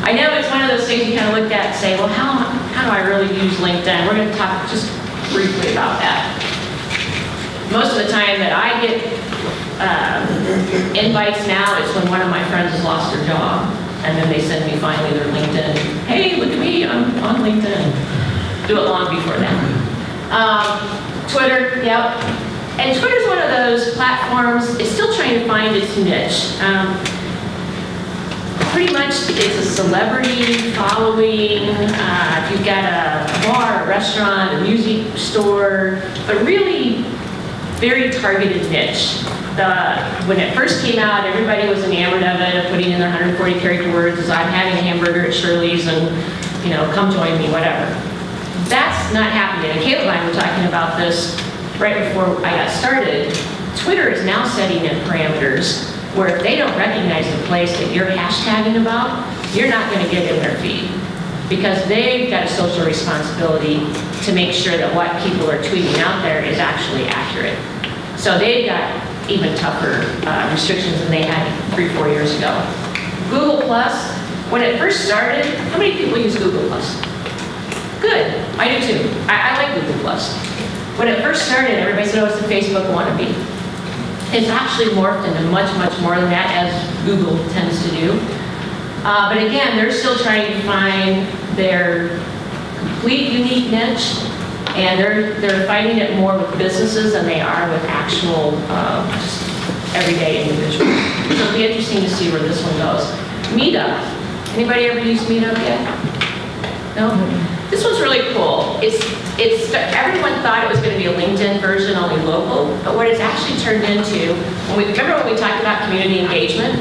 I know it's one of those things you kind of look at and say, well, how do I really use LinkedIn? We're going to talk just briefly about that. Most of the time that I get invites now, it's when one of my friends has lost their job, and then they send me finally their LinkedIn. Hey, look at me, I'm on LinkedIn. Do it long before that. Twitter, yep. And Twitter's one of those platforms, it's still trying to find its niche. Pretty much it's a celebrity following, if you've got a bar, a restaurant, a music store, but really very targeted niche. When it first came out, everybody was enamored of it, of putting in their 140 character words as I'm having a hamburger at Shirley's and, come join me, whatever. That's not happening. And Caleb and I were talking about this right before I got started. Twitter is now setting in parameters where if they don't recognize the place that you're hashtagging about, you're not going to get in their feed. Because they've got a social responsibility to make sure that what people are tweeting out there is actually accurate. So they've got even tougher restrictions than they had 3-4 years ago. Google Plus, when it first started, how many people use Google Plus? Good, I do too. I like Google Plus. When it first started, everybody said, oh, it's the Facebook wannabe. It's actually morphed into much, much more than that, as Google tends to do. But again, they're still trying to find their complete unique niche, and they're finding it more with businesses than they are with actual just everyday individuals. So it'll be interesting to see where this one goes. Meetup. Anybody ever used Meetup yet? No? This one's really cool. Everyone thought it was going to be a LinkedIn version, only local, but what it's actually turned into, remember when we talked about community engagement?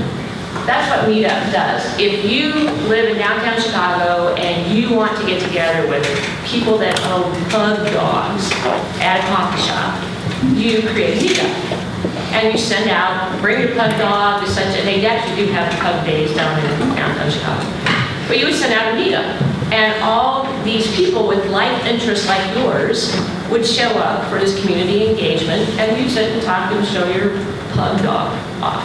That's what Meetup does. If you live in downtown Chicago and you want to get together with people that own pug dogs at a coffee shop, you create a Meetup. And you send out, bring your pug dog to such a, they actually do have pug days down in downtown Chicago. But you would send out a Meetup. And all these people with like interests like yours would show up for this community engagement, and you'd sit and talk and show your pug dog off.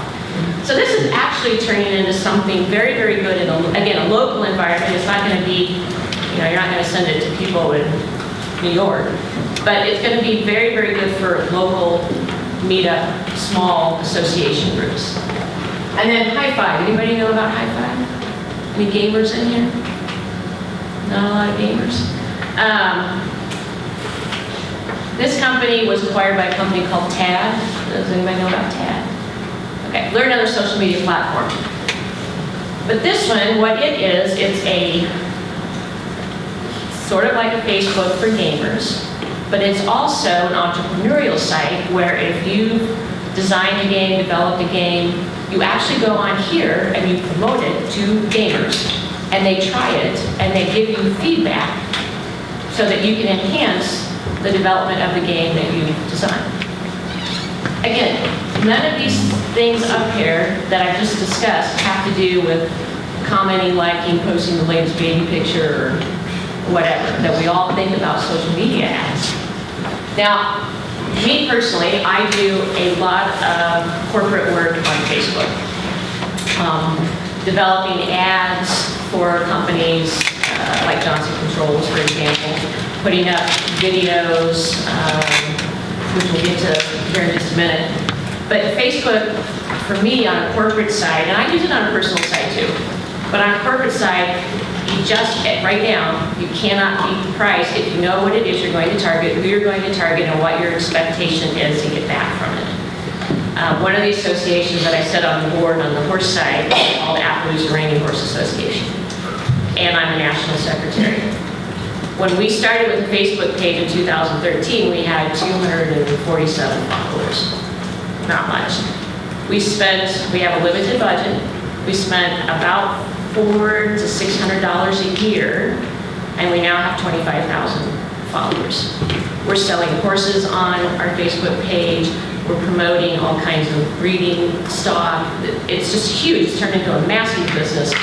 So this is actually turning into something very, very good in, a local environment. It's not going to be, you're not going to send it to people in New York, but it's going to be very, very good for local Meetup, small association groups. And then High Five. Anybody know about High Five? Any gamers in here? Not a lot of gamers. This company was acquired by a company called Tad. Does anybody know about Tad? Okay, they're another social media platform. But this one, what it is, it's a sort of like a Facebook for gamers, but it's also an entrepreneurial site where if you design a game, developed a game, you actually go on here and you promote it to gamers. And they try it, and they give you feedback so that you can enhance the development of the game that you design. Again, none of these things up here that I've just discussed have to do with commenting, liking, posting the latest baby picture, or whatever, that we all think about social media as. Now, me personally, I do a lot of corporate work on Facebook. Developing ads for companies like Johnson Controls, for example, putting up videos, which we'll get to here in just a minute. But Facebook, for me, on a corporate side, and I use it on a personal side too, but on a corporate side, you just write down, you cannot beat the price if you know what it is you're going to target, who you're going to target, and what your expectation is to get back from it. One of the associations that I sit on the board on the horse side is called Appaloosa Reining Horse Association. And I'm a national secretary. When we started with the Facebook page in 2013, we had 247 followers. Not much. We have a limited budget. We spent about $400 to $600 a year, and we now have 25,000 followers. We're selling horses on our Facebook page. We're promoting all kinds of breeding stock. It's just huge. It's turned into a massive business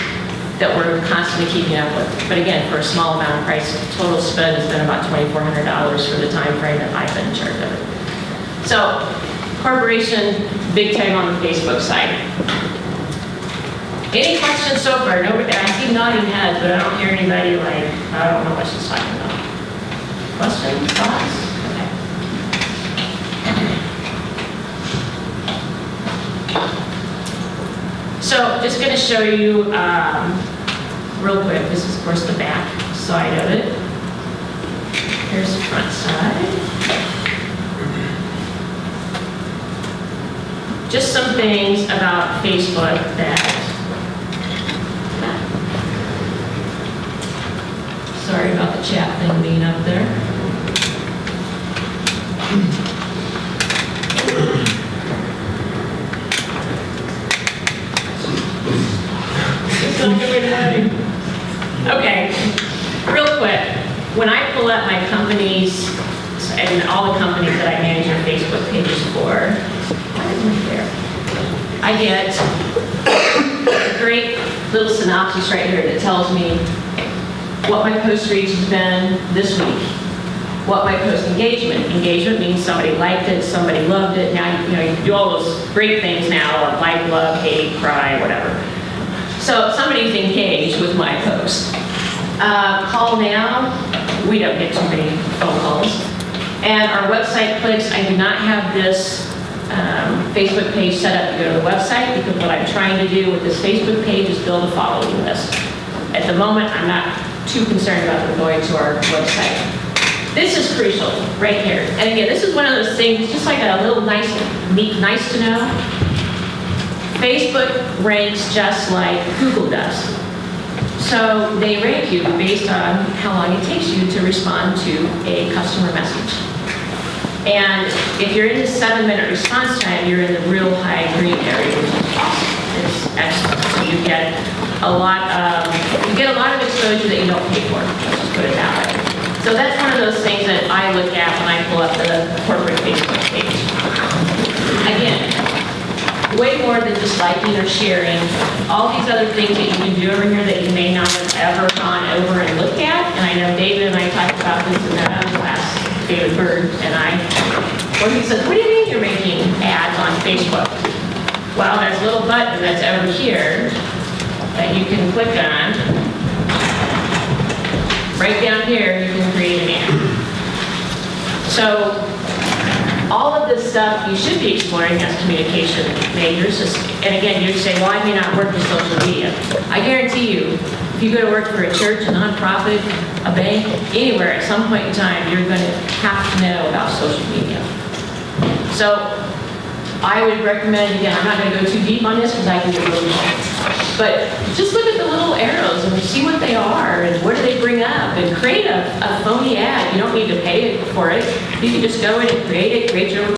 that we're constantly keeping up with. But again, for a small amount of price, total spend has been about $2,400 for the time frame that I've been in charge of it. So, corporation, big time on the Facebook side. Any questions so far? Nobody, I see nodding heads, but I don't hear anybody like, I don't know what she's talking about. Questions, thoughts? Okay. So just going to show you real quick. This is, of course, the back side of it. Here's the front side. Just some things about Facebook that, sorry about the chat thing being up there. Okay, real quick, when I pull up my companies, and all the companies that I manage their Facebook pages for, I get a great little synopsis right here that tells me what my post reach has been this week, what my post engagement means somebody liked it, somebody loved it. Now you do all those great things now, like, love, hate, cry, whatever. So somebody's engaged with my post. Call now, we don't get too many phone calls. And our website clicks, I do not have this Facebook page set up to go to the website, because what I'm trying to do with this Facebook page is build a following list. At the moment, I'm not too concerned about them going to our website. This is crucial right here. And again, this is one of those things, just like a little nice to know. Facebook ranks just like Google does. So they rank you based on how long it takes you to respond to a customer message. And if you're in the 7-minute response time, you're in the real high green area, which is awesome. It's excellent. So you get a lot of exposure that you don't pay for. Let's just put it that way. So that's one of those things that I look at when I pull up the corporate Facebook page. Again, way more than just liking or sharing. All these other things that you can do over here that you may not have ever gone over and looked at. And I know David and I talked about this in that other class, David Bird and I, where he said, what do you mean you're making ads on Facebook? Well, there's a little button that's over here that you can click on. Right down here, you can create an ad. So all of this stuff you should be exploring as communication majors. And again, you'd say, well, I may not work with social media. I guarantee you, if you go to work for a church, a nonprofit, a bank, anywhere, at some point in time, you're going to have to know about social media. So I would recommend, again, I'm not going to go too deep on this because I can get really long. But just look at the little arrows and see what they are and what do they bring up, and create a phony ad. You don't need to pay for it. You can just go in and create your